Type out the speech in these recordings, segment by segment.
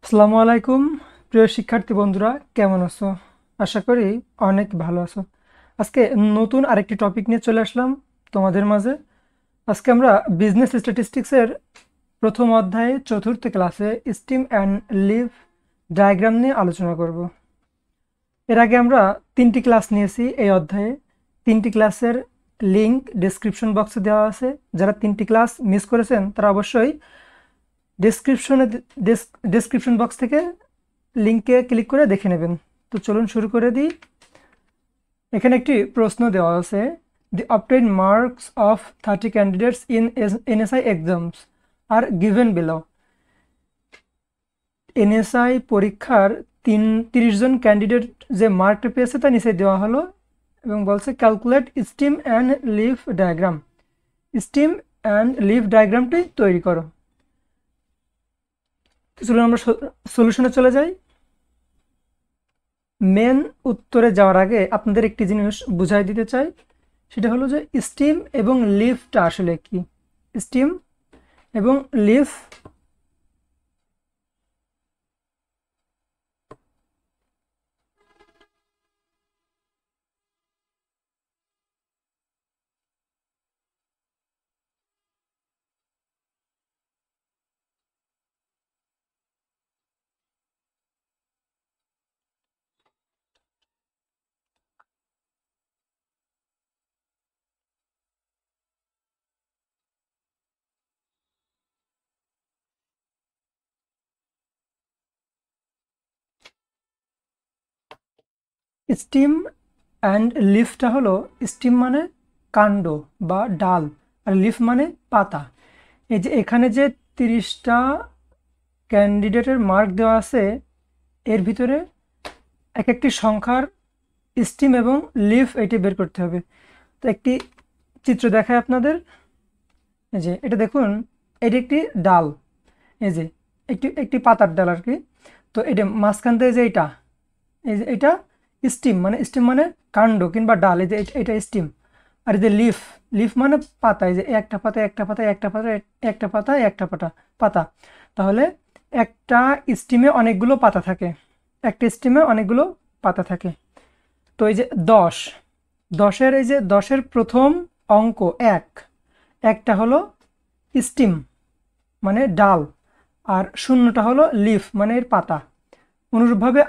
আসসালামু আলাইকুম প্রিয় শিক্ষার্থী বন্ধুরা, কেমন আছো? আশা করি অনেক ভালো আছো। আজকে নতুন আরেকটি টপিক নিয়ে চলে আসলাম তোমাদের মাঝে। আজকে আমরা বিজনেস স্ট্যাটিস্টিক্সের প্রথম অধ্যায়ে চতুর্থ ক্লাসে স্টিম অ্যান্ড লিভ ডায়াগ্রাম নিয়ে আলোচনা করব। এর আগে আমরা 3টি ক্লাস নিয়েছি এই অধ্যায়ে। 3টি ক্লাসের লিঙ্ক ডেসক্রিপশন বক্সে দেওয়া আছে। যারা 3টি ক্লাস মিস করেছেন তারা অবশ্যই ডেসক্রিপশন বক্স থেকে লিঙ্কে ক্লিক করে দেখে নেবেন। তো চলুন শুরু করে দিই। এখানে একটি প্রশ্ন দেওয়া আছে, the obtain marks of 30 candidates in NSI exams are given below. NSI পরীক্ষার 30 জন ক্যান্ডিডেট যে মার্কটা পেয়েছে তা নিচে দেওয়া হলো এবং বলছে calculate stem and leaf diagram. Stem and leaf ডায়াগ্রামটি তৈরি করো। চলুন আমরা সলিউশনে চলে যাই। মেন উত্তরে যাওয়ার আগে আপনাদের একটি জিনিস বুঝাই দিতে চাই, সেটা হলো যে স্টিম এবং লিফটা আসলে কি। স্টিম এবং লিফ স্টিম অ্যান্ড লিফটা হলো, স্টিম মানে কাণ্ড বা ডাল, আর লিফ মানে পাতা। এই যে এখানে যে 30টা ক্যান্ডিডেটের মার্ক দেওয়া আছে, এর ভিতরে এক একটি সংখ্যার স্টিম এবং লিফ এটি বের করতে হবে। তো একটি চিত্র দেখায় আপনাদের। এই যে এটা দেখুন, এটি একটি ডাল, এই যে একটি পাতার ডাল আর কি। তো এটা মাঝখান থেকে যে এই যে এটা স্টিম মানে কাণ্ড কিংবা ডাল, এই যে এটা স্টিম। আর এই যে লিফ, লিফ মানে পাতা, এই যে একটা পাতা একটা পাতা একটা পাতা একটা পাতা একটা পাতা। তাহলে একটা স্টিমে অনেকগুলো পাতা থাকে, একটা স্টিমে অনেকগুলো পাতা থাকে। তো এই যে 10-10-এর এই যে 10-এর প্রথম অঙ্ক একটা হলো স্টিম মানে ডাল, আর শূন্যটা হলো লিফ মানে এর পাতা। অনুরূপভাবে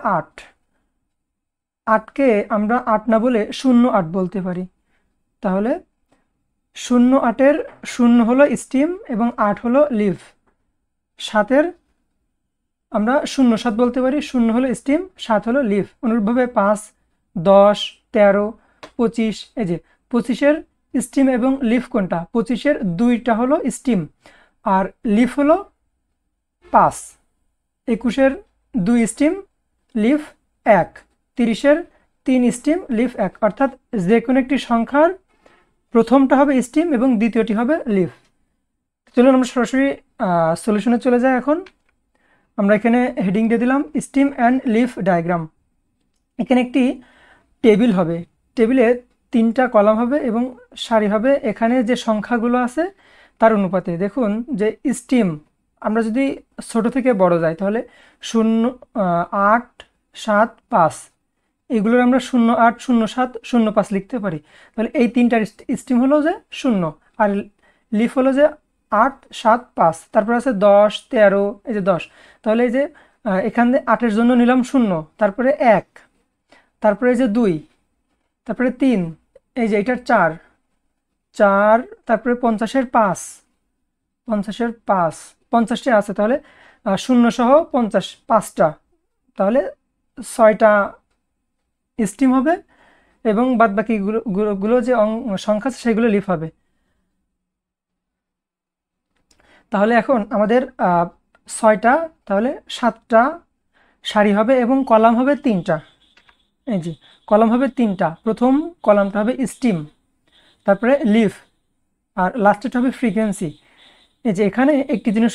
8কে আমরা 8 না বলে 08 বলতে পারি। তাহলে 08-এর 0 হলো স্টিম এবং 8 হলো লিভ। 7-এর আমরা 07 বলতে পারি, 0 হলো স্টিম 7 হলো লিভ। অনুরূপভাবে 5, 10, 13, 25, এই যে 25-এর স্টিম এবং লিভ কোনটা? 25-এর 2টা হলো স্টিম আর লিভ হলো 5। 21-এর 2 স্টিম লিভ 1। 30-এর 3 স্টিম লিভ 1। অর্থাৎ যে কোনো একটি সংখ্যার প্রথমটা হবে স্টিম এবং দ্বিতীয়টি হবে লিভ। চলুন আমরা সরাসরি সলিউশনে চলে যাই। এখন আমরা এখানে হেডিং দিয়ে দিলাম স্টিম অ্যান্ড লিভ ডায়াগ্রাম। এখানে একটি টেবিল হবে, টেবিলে 3টা কলাম হবে এবং সারি হবে এখানে যে সংখ্যাগুলো আছে তার অনুপাতে। দেখুন যে স্টিম আমরা যদি ছোট থেকে বড় যাই তাহলে 0, 8, 7, 5, এগুলোর আমরা 08, 07, 05 লিখতে পারি। তাহলে এই 3টার স্টিম হলো যে 0 আর লিফ হলো যে 8, 7, 5। তারপর আছে 10, 13, এই যে 10। তাহলে এই যে এখানে 8-এর জন্য নিলাম 0, তারপরে 1, তারপরে এই যে 2, তারপরে 3, এই যে এটার 4, তারপরে 50-এর 5, 50-এর 5, 50টা আছে তাহলে 0 সহ 50, 5টা, তাহলে 6টা স্টিম হবে এবং বাদ বাকি গুলো যে সংখ্যা আছে সেগুলো লিফ হবে। তাহলে এখন আমাদের 6টা, তাহলে 7টা সারি হবে এবং কলাম হবে 3টা। এই যে কলাম হবে 3টা, প্রথম কলামটা হবে স্টিম, তারপরে লিফ, আর লাস্টেরটা হবে ফ্রিকোয়েন্সি। এই যে এখানে একটি জিনিস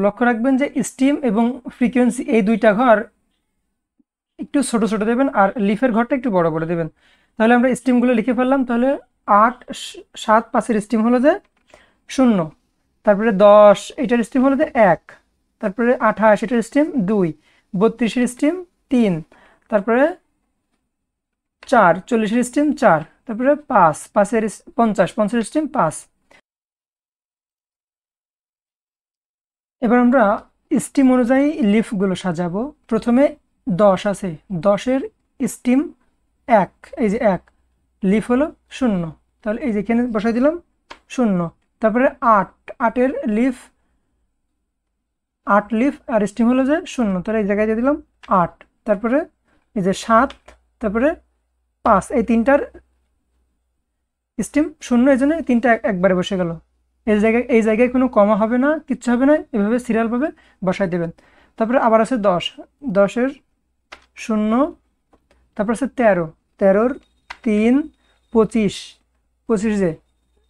লক্ষ্য রাখবেন যে স্টিম এবং ফ্রিকোয়েন্সি এই 2টা ঘর একটু ছোট ছোট দেবেন আর লিফের ঘরটা একটু বড় বড় দেবেন। তাহলে আমরা স্টিমগুলো লিখে ফেললাম। তাহলে 8, 7, 5-এর স্টিম হলো যে 0, তারপরে 10, এটার স্টিম হলো যে 1, তারপরে 28 এটার স্টিম 2, 32-এর স্টিম 3, তারপরে 4, 40-এর স্টিম 4, তারপরে 5, 5-এর 50, 50-এর স্টিম 5। এবার আমরা স্টিম অনুযায়ী লিফগুলো সাজাবো। প্রথমে 10 আছে, 10-এর স্টিম 1, এই যে 1, লিফ হলো 0, তাহলে এই যে এখানে বসাই দিলাম 0। তারপরে 8, 8-এর লিফ 8 লিফ আর স্টিম হলো যে 0, তাহলে এই জায়গায় দিয়ে দিলাম 8। তারপরে এই যে 7, তারপরে 5, এই তিনটার স্টিম 0, এই জন্য তিনটা একবারে বসে গেল। এই জায়গায় কোনো কমা হবে না, কিচ্ছু হবে না, এভাবে সিরিয়ালভাবে বসাই দেবেন। তারপরে আবার আছে 10, 10-এর 0, তারপর আছে 13, 13-র 3, 25, 25 যে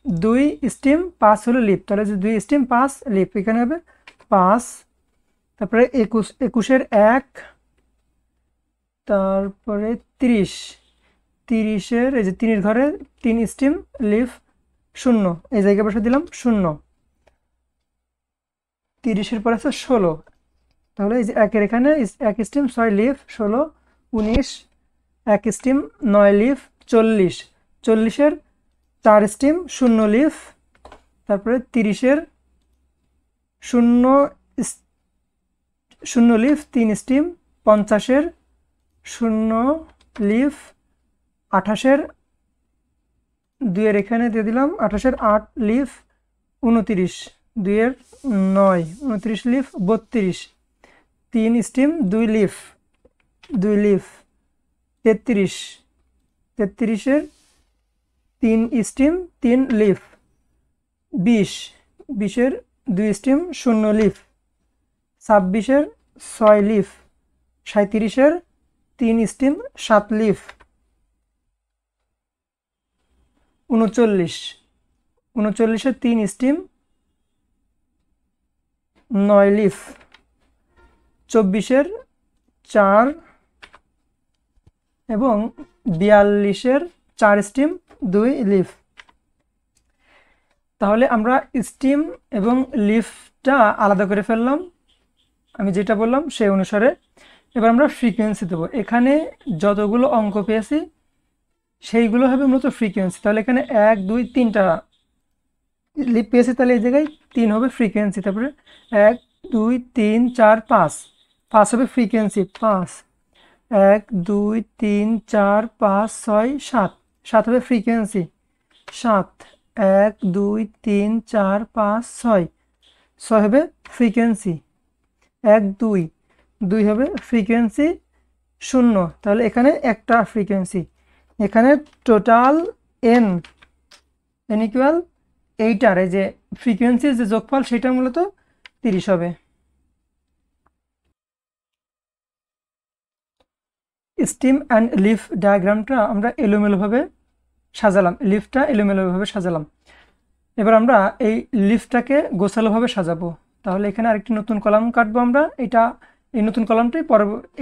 2 স্টিম 5 হলো লিফ, তাহলে যে 2 স্টিম 5 লিফ, এখানে হবে 5। তারপরে 21, 21-এর 1, তারপরে 30, 30-এর এই যে 3-এর ঘরে 3 স্টিম লিফ 0, এই জায়গায় বসে দিলাম 0। 30-এর পর আছে 16, তাহলে এই যে 1-এর এখানে 1 স্টিম 6 লিফ 16, 19, 1 স্টিম 9 লিফ 40, 40-এর 4 স্টিম 0 লিফ, তারপরে 30-এর 0 লিফ 3 স্টিম, 50-এর 0 লিফ, 28-এর 2-এর এখানে দিয়ে দিলাম 28-এর 8 লিফ, 29, 2-এর 9, 29 লিফ 32, 3 স্টিম 2 লিফ 2 লিফ, 33, 33-এর 3 স্টিম 3 লিফ, 20, 20-এর 2 স্টিম 0 লিফ, 26-এর 6 লিফ, 37-এর 3 স্টিম 7 লিফ, 39, 39-এর 3 স্টিম 9 লিফ, 24-এর 4 এবং 42-এর 4 স্টিম 2 লিফ। তাহলে আমরা স্টিম এবং লিফটা আলাদা করে ফেললাম, আমি যেটা বললাম সেই অনুসারে। এবার আমরা ফ্রিকোয়েন্সি দেবো। এখানে যতগুলো অঙ্ক পেয়েছি সেইগুলো হবে মূলত ফ্রিকোয়েন্সি। তাহলে এখানে 1, 2, 3টা লিফ পেয়েছি, তাহলে এই জায়গায় 3 হবে ফ্রিকোয়েন্সি। তারপরে 1, 2, 3, 4, 5, 5 হবে ফ্রিকোয়েন্সি 5, 1, 2, 3, 4, 5, 6, 7, 7 হবে ফ্রিকোয়েন্সি 7, 1, 2, 3, 4, 5, 6, 6 হবে ফ্রিকোয়েন্সি 1, 2, 2 হবে ফ্রিকোয়েন্সি 0, তাহলে এখানে একটা ফ্রিকোয়েন্সি। এখানে টোটাল n ইকুয়াল 8, এই যে ফ্রিকোয়েন্সির যে যোগফল সেটা মূলত 30 হবে। স্টিম অ্যান্ড লিফ ডায়াগ্রামটা আমরা এলোমেলোভাবে সাজালাম, লিফটা এলোমেলোভাবে সাজালাম। এবার আমরা এই লিফটাকে গোছালোভাবে সাজাবো। তাহলে এখানে আরেকটি নতুন কলাম কাটবো আমরা, এই নতুন কলামটাই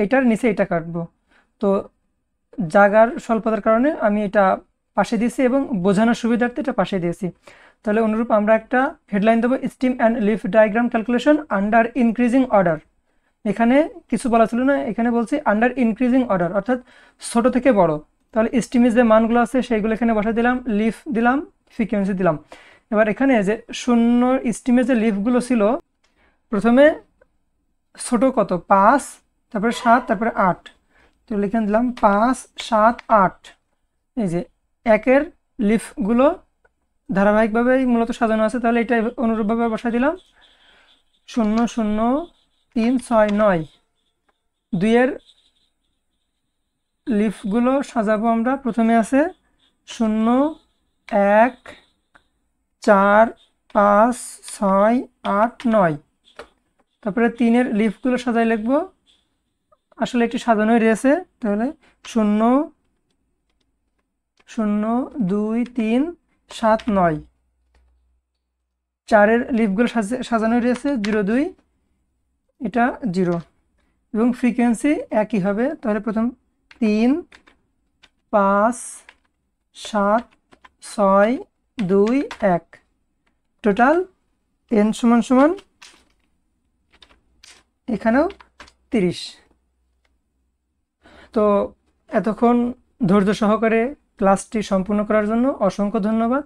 এটার নিচে এটা কাটবো। তো জায়গার স্বল্পতার কারণে আমি এটা পাশে দিয়েছি এবং বোঝানোর সুবিধার্থে এটা পাশে দিয়েছি। তাহলে অনুরূপ আমরা একটা হেডলাইন দেবো, steam and leaf diagram calculation under increasing order. এখানে কিছু বলা ছিল না, এখানে বলছি আন্ডার ইনক্রিজিং অর্ডার, অর্থাৎ ছোট থেকে বড়। তাহলে স্টিমের যে মানগুলো আছে সেইগুলো এখানে বসে দিলাম, লিফ দিলাম, ফ্রিকোয়েন্সি দিলাম। এবার এখানে যে 0 স্টিমের যে লিফগুলো ছিল, প্রথমে ছোট কত 5, তারপরে 7, তারপরে 8, তো এখানে দিলাম 5, 7, 8। এই যে 1-এর লিফগুলো ধারাবাহিকভাবেই মূলত সাজানো আছে, তাহলে এটা অনুরূপভাবে বসাই দিলাম 0, 0, 3, 6, 9। 2-এর লিফগুলো সাজাবো আমরা, প্রথমে আছে 0, 1, 4, 5, 6, 8, 9। তারপরে 3-এর লিফগুলো সাজাই লিখবো, আসলে এটি সাজানোই রয়েছে, তাহলে 0, 0, 2, 3, 7, 9। 4-এর লিফগুলো সাজানোই রয়েছে 0, 2, এটা 0 এবং ফ্রিকোয়েন্সি একই হবে। তাহলে প্রথম 3, 5, 7, 6, 2, 1, টোটাল n = এখানেও 30। তো এতক্ষণ ধৈর্য সহকারে ক্লাসটি সম্পূর্ণ করার জন্য অসংখ্য ধন্যবাদ।